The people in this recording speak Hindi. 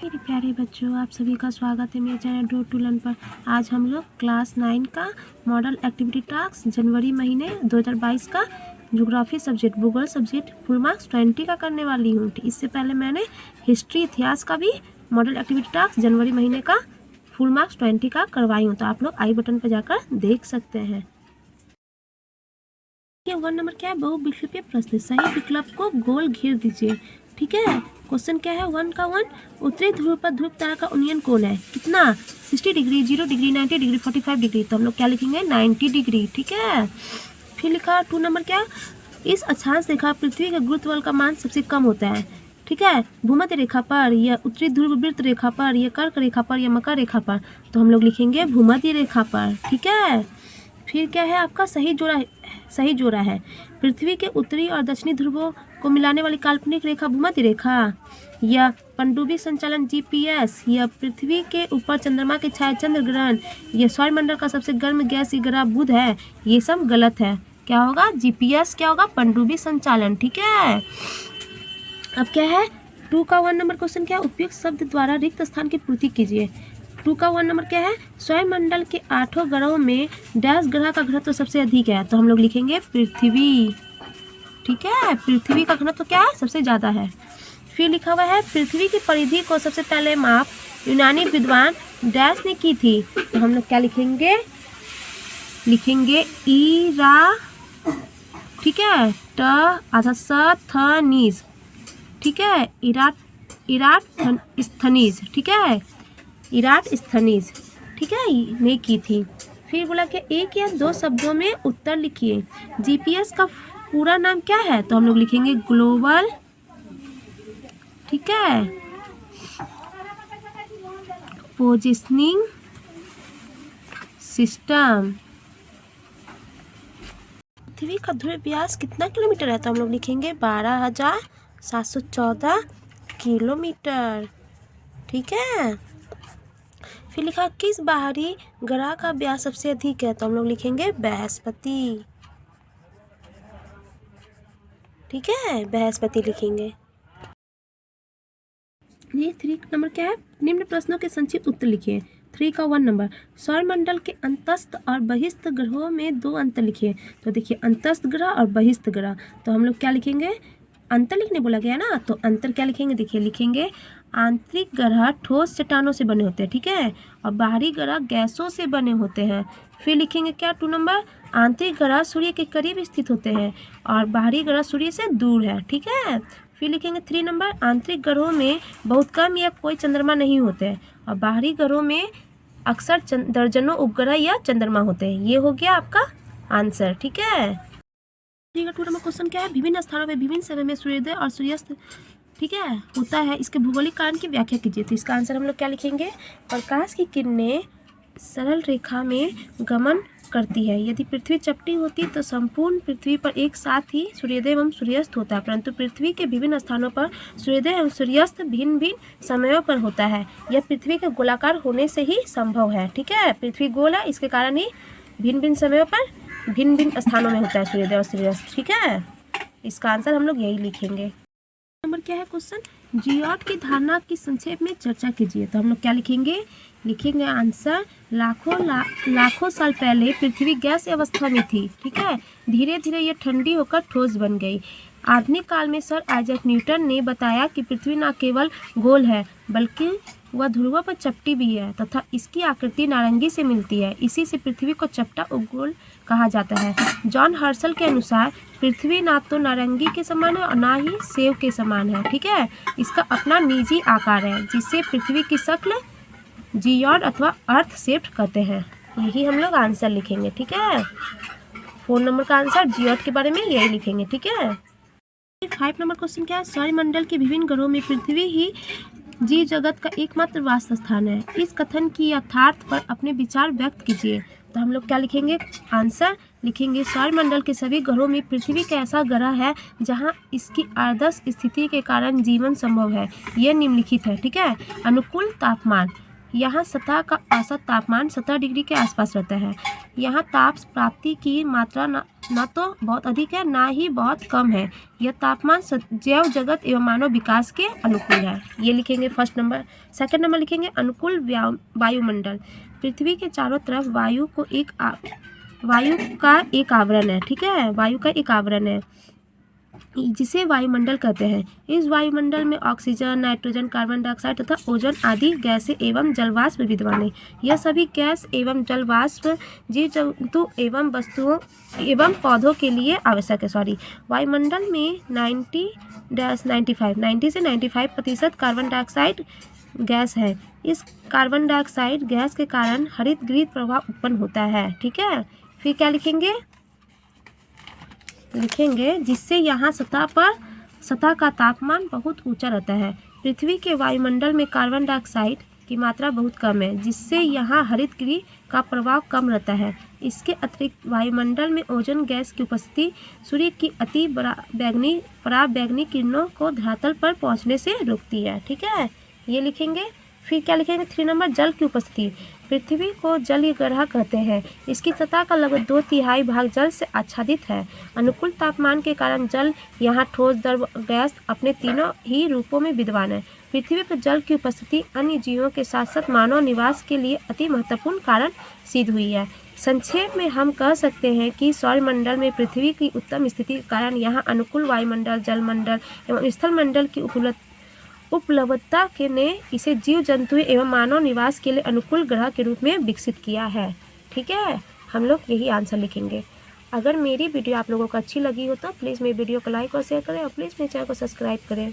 मेरे प्यारे बच्चों, आप सभी का स्वागत है मेरे चैनल ड्रू टू लर्न पर। आज हम लोग क्लास 9 का मॉडल एक्टिविटी टास्क जनवरी महीने 2022 का ज्योग्राफी सब्जेक्ट भूगोल सब्जेक्ट फुल मार्क्स 20 का करने वाली हूँ। इससे पहले मैंने हिस्ट्री इतिहास का भी मॉडल एक्टिविटी टास्क जनवरी महीने का फुल मार्क्स 20 का करवाई हूँ, तो आप लोग आई बटन पर जाकर देख सकते हैं। 1 नंबर क्या है, बहुविकल्पीय प्रश्न, सही विकल्प को गोल घेर दीजिए। ठीक है, क्वेश्चन क्या है 1 का 1, उत्तरी ध्रुव पर ध्रुव तारा का उन्नयन कोण है कितना? 60 डिग्री, 0 डिग्री, 90 डिग्री, 45 डिग्री। तो हम लोग क्या लिखेंगे 90 डिग्री। ठीक है, फिर लिखा 2 नंबर क्या, इस अक्षांश रेखा पृथ्वी के गुरुत्व बल का मान सबसे कम होता है। ठीक है, भूमध्य रेखा पर या उत्तरी ध्रुव वृत्त रेखा पर या कर्क रेखा पर या मकर रेखा पर। तो हम लोग लिखेंगे भूमध्य रेखा पर। ठीक है, फिर क्या है आपका सही जोड़ा है पृथ्वी के उत्तरी और दक्षिणी ध्रुवों को मिलाने वाली काल्पनिक रेखा भूमध्य रेखा या पनडुब्बी संचालन जीपीएस या पृथ्वी के ऊपर चंद्रमा के छाया चंद्र ग्रहण या सौरमंडल का सबसे गर्म गैसीय ग्रह बुध है। ये सब गलत है। क्या होगा जीपीएस, क्या होगा पनडुब्बी संचालन। ठीक है, अब क्या है 2 का 1 नंबर क्वेश्चन क्या है, उपयुक्त शब्द द्वारा रिक्त स्थान की पूर्ति कीजिए। 2 का 1 नंबर क्या है, सौरमंडल के 8 ग्रहों में डैश ग्रह का घनत्व सबसे अधिक है। तो हम लोग लिखेंगे पृथ्वी। ठीक है, पृथ्वी का घनत्व क्या है, सबसे ज़्यादा है। फिर लिखा हुआ है पृथ्वी की परिधि को सबसे पहले माप यूनानी विद्वान डैश ने की थी। तो हम लोग क्या लिखेंगे ईरा। ठीक है, ट आधा स थ नीज। ठीक है, इराटस्थनीज। ठीक है, इराटस्थनीज। ठीक है, ने की थी। फिर बोला कि एक या 2 शब्दों में उत्तर लिखिए। जीपीएस का पूरा नाम क्या है? तो हम लोग लिखेंगे ग्लोबल, ठीक है, पोजिशनिंग सिस्टम। पृथ्वी का ध्रुव व्यास कितना किलोमीटर है? तो हम लोग लिखेंगे 12,714 किलोमीटर। ठीक है, फिर लिखा किस बाहरी ग्रह का व्यास सबसे अधिक है? तो हम लोग लिखेंगे बृहस्पति। ठीक है, बृहस्पति लिखेंगे। ये 3 नंबर क्या है, निम्न प्रश्नों के संक्षिप्त उत्तर लिखिए। 3 का 1 नंबर, सौरमंडल के अंतस्थ और बहिस्थ ग्रहों में 2 अंतर लिखिए। तो देखिए अंतस्थ ग्रह और बहिस्थ ग्रह, तो हम लोग क्या लिखेंगे, अंतर लिखने बोला गया ना, तो अंतर क्या लिखेंगे, देखिए लिखेंगे आंतरिक ग्रह ठोस चट्टानों से बने होते हैं। ठीक है, और बाहरी ग्रह गैसों से बने होते हैं। फिर लिखेंगे क्या 2 नंबर, आंतरिक ग्रह सूर्य के करीब स्थित होते हैं और बाहरी ग्रह सूर्य से दूर है। ठीक है, फिर लिखेंगे 3 नंबर, आंतरिक ग्रहों में बहुत कम या कोई चंद्रमा नहीं होते हैं और बाहरी ग्रहों में अक्सर दर्जनों उपग्रह या चंद्रमा होते हैं। ये हो गया आपका आंसर। ठीक है, 2 नंबर क्वेश्चन क्या है, विभिन्न स्थानों पर विभिन्न समय में सूर्योदय और सूर्यास्त, ठीक है, होता है, इसके भौगोलिक कारण की व्याख्या कीजिए। तो इसका आंसर हम लोग क्या लिखेंगे, प्रकाश की किरणें सरल रेखा में गमन करती है। यदि पृथ्वी चपटी होती तो संपूर्ण पृथ्वी पर एक साथ ही सूर्योदय एवं सूर्यास्त होता है, परंतु पृथ्वी के विभिन्न स्थानों पर सूर्योदय एवं सूर्यास्त भिन्न भिन्न समयों पर होता है। यह पृथ्वी के गोलाकार होने से ही संभव है। ठीक है, पृथ्वी गोल है, इसके कारण ही भिन्न भिन्न समयों पर भिन्न भिन्न स्थानों में होता है सूर्योदय और सूर्यास्त। ठीक है, इसका आंसर हम लोग यही लिखेंगे। नंबर क्या है क्वेश्चन, जियोट की धारणा की संक्षेप में चर्चा कीजिए। तो हम लोग क्या लिखेंगे आंसर, लाखों साल पहले पृथ्वी गैस अवस्था में थी। ठीक है, धीरे धीरे यह ठंडी होकर ठोस बन गई। आधुनिक काल में सर आइजैक न्यूटन ने बताया कि पृथ्वी न केवल गोल है बल्कि वह ध्रुवों पर चपटी भी है तथा इसकी आकृति नारंगी से मिलती है। इसी से पृथ्वी को चपटा उपगोल कहा जाता है। जॉन हर्शल के अनुसार पृथ्वी ना तो नारंगी के समान है और ना ही सेव के समान है। ठीक है, इसका अपना निजी आकार है जिससे पृथ्वी की शक्ल जियोड अथवा अर्थ शेप्ड कहते हैं। यही हम लोग आंसर लिखेंगे। ठीक है, 4 नंबर का आंसर जियोड के बारे में यही लिखेंगे। ठीक है, 5 नंबर क्वेश्चन क्या है, सौरमंडल के विभिन्न ग्रहों में पृथ्वी ही जीव जगत का एकमात्र वास स्थान है। इस कथन की यथार्थ पर अपने विचार व्यक्त कीजिए। तो हम लोग क्या लिखेंगे, आंसर लिखेंगे सौरमंडल के सभी ग्रहों में पृथ्वी का ऐसा ग्रह है जहां इसकी आदर्श स्थिति के कारण जीवन संभव है। यह निम्नलिखित है। ठीक है, अनुकूल तापमान, यहाँ सतह का औसत तापमान 17 डिग्री के आसपास रहता है। यहाँ ताप प्राप्ति की मात्रा ना तो बहुत अधिक है ना ही बहुत कम है। यह तापमान जैव जगत एवं मानव विकास के अनुकूल है। ये लिखेंगे फर्स्ट नंबर। सेकंड नंबर लिखेंगे अनुकूल वायुमंडल। पृथ्वी के चारों तरफ वायु का एक आवरण है, ठीक है, वायु का एक आवरण है जिसे वायुमंडल कहते हैं। इस वायुमंडल में ऑक्सीजन, नाइट्रोजन, कार्बन डाइऑक्साइड तथा ओजोन आदि गैसें एवं जलवाष्प विद्यमान है। यह सभी गैस एवं जलवाष्प जीव जंतु एवं वस्तुओं एवं पौधों के लिए आवश्यक है। वायुमंडल में 90 से 95% कार्बन डाइऑक्साइड गैस है। इस कार्बन डाइऑक्साइड गैस के कारण हरित गृह प्रभाव उत्पन्न होता है, ठीक है। फिर क्या लिखेंगे जिससे यहाँ सतह का तापमान बहुत ऊंचा रहता है। पृथ्वी के वायुमंडल में कार्बन डाइऑक्साइड की मात्रा बहुत कम है जिससे यहाँ हरित गृह का प्रभाव कम रहता है। इसके अतिरिक्त वायुमंडल में ओजोन गैस की उपस्थिति सूर्य की अति पराबैंगनी किरणों को धरातल पर पहुँचने से रोकती है, ठीक है, ये लिखेंगे। फिर क्या लिखेंगे 3 नंबर जल की उपस्थिति। पृथ्वी को जलीय ग्रह कहते हैं। इसकी सतह का लगभग 2/3 भाग जल से आच्छादित है। अनुकूल तापमान के कारण जल यहाँ ठोस, द्रव, गैस अपने तीनों ही रूपों में विद्यमान है। पृथ्वी पर जल की उपस्थिति अन्य जीवों के साथ साथ मानव निवास के लिए अति महत्वपूर्ण कारण सिद्ध हुई है। संक्षेप में हम कह सकते हैं कि सौरमंडल में पृथ्वी की उत्तम स्थिति के कारण यहाँ अनुकूल वायुमंडल, जलमंडल एवं स्थलमंडल की उपलब्धता के ने इसे जीव जंतु एवं मानव निवास के लिए अनुकूल ग्रह के रूप में विकसित किया है, ठीक है। हम लोग यही आंसर लिखेंगे। अगर मेरी वीडियो आप लोगों को अच्छी लगी हो तो प्लीज़ मेरी वीडियो को लाइक और शेयर करें और प्लीज़ मेरे चैनल को सब्सक्राइब करें।